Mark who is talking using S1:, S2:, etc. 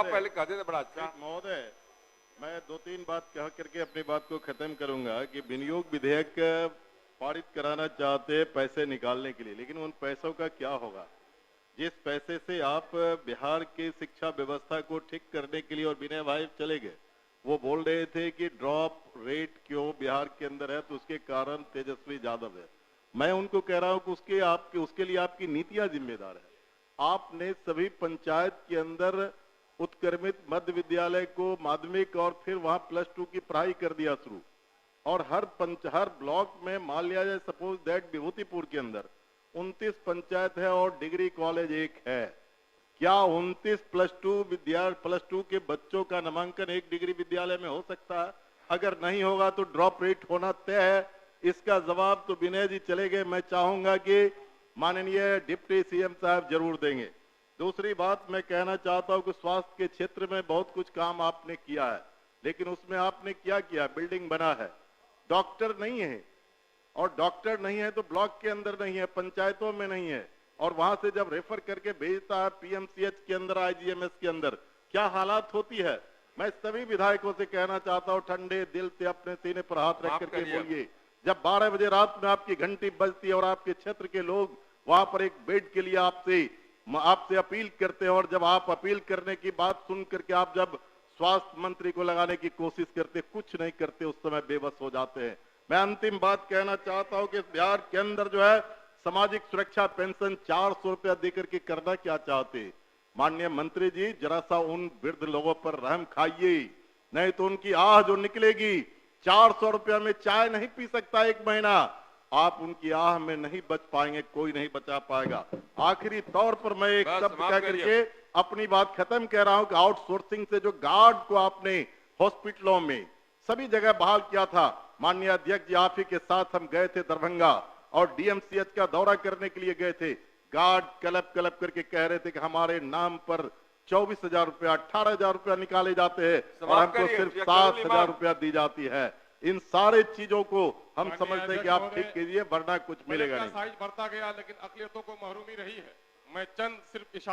S1: आप पहले कहते थे बड़ा अच्छा।
S2: महोदय, मैं 2-3 बात कह करके अपनी बात को खत्म करूंगा कि विनियोग विधेयक पारित कराना चाहते हैं पैसे निकालने के लिए, लेकिन उन पैसों का क्या होगा? जिस पैसे से आप बिहार की शिक्षा व्यवस्था को ठीक करने के लिए, और विनय भाई चले गए, वो बोल रहे थे कि ड्रॉप रेट क्यों बिहार के अंदर है, तो उसके कारण तेजस्वी यादव है। मैं उनको कह रहा हूं कि उसके लिए आपकी नीतियां जिम्मेदार है। आपने सभी पंचायत के अंदर उत्क्रमित मध्य विद्यालय को माध्यमिक और फिर वहां +2 की पढ़ाई कर दिया शुरू, और हर ब्लॉक में मान लिया जाए सपोज दैट विभूतिपुर के अंदर 29 पंचायत है और डिग्री कॉलेज एक है। क्या 29 +2 के बच्चों का नामांकन एक डिग्री विद्यालय में हो सकता है? अगर नहीं होगा तो ड्रॉप रेट होना तय है। इसका जवाब तो विनय जी चले गए, मैं चाहूंगा कि माननीय डिप्टी सीएम साहब जरूर देंगे। दूसरी बात मैं कहना चाहता हूं कि स्वास्थ्य के क्षेत्र में बहुत कुछ काम आपने किया है, लेकिन उसमें आपने क्या किया? बिल्डिंग बना है, डॉक्टर नहीं है, और डॉक्टर नहीं है तो ब्लॉक के अंदर नहीं है, पंचायतों में नहीं है, और वहां से जब रेफर करके भेजता है पीएमसीएच के अंदर, आईजीएमएस के अंदर, क्या हालात होती है? मैं सभी विधायकों से कहना चाहता हूं, ठंडे दिल से अपने सीने पर हाथ रख करके बोलिए, जब 12 बजे रात में आपकी घंटी बजती है और आपके क्षेत्र के लोग वहां पर एक बेड के लिए आपसे अपील करते हैं, और जब आप अपील करने की बात सुन करके आप जब स्वास्थ्य मंत्री को लगाने की कोशिश करते, कुछ नहीं करते, उस समय बेबस हो जाते हैं। मैं अंतिम बात कहना चाहता हूं कि बिहार के अंदर जो है सामाजिक सुरक्षा पेंशन 400 रुपया देकर के करना क्या चाहते? माननीय मंत्री जी, जरा सा उन वृद्ध लोगों पर रहम खाइए, नहीं तो उनकी आह जो निकलेगी, 400 रुपया में चाय नहीं पी सकता एक महीना, आप उनकी आह में नहीं बच पाएंगे, कोई नहीं बचा पाएगा। आखिरी तौर पर मैं एक शब्द कह करके अपनी बात खत्म कह रहा हूं कि आउटसोर्सिंग से जो गार्ड को आपने हॉस्पिटलों में सभी जगह बहाल किया था, माननीय अध्यक्ष जी आप ही के साथ हम गए थे दरभंगा और डीएमसीएच का दौरा करने के लिए गए थे। गार्ड कलप कलप करके कह रहे थे कि हमारे नाम पर 24,000 रुपया 18,000 रुपया निकाले जाते हैं और हमको सिर्फ 7,000 रुपया दी जाती है। इन सारे चीजों को हम समझते हैं कि आप ठीक कीजिए, वरना कुछ मिलेगा नहीं।
S3: साइज बढ़ता गया लेकिन अकलियतों को महरूमी रही है। मैं चंद सिर्फ इशारा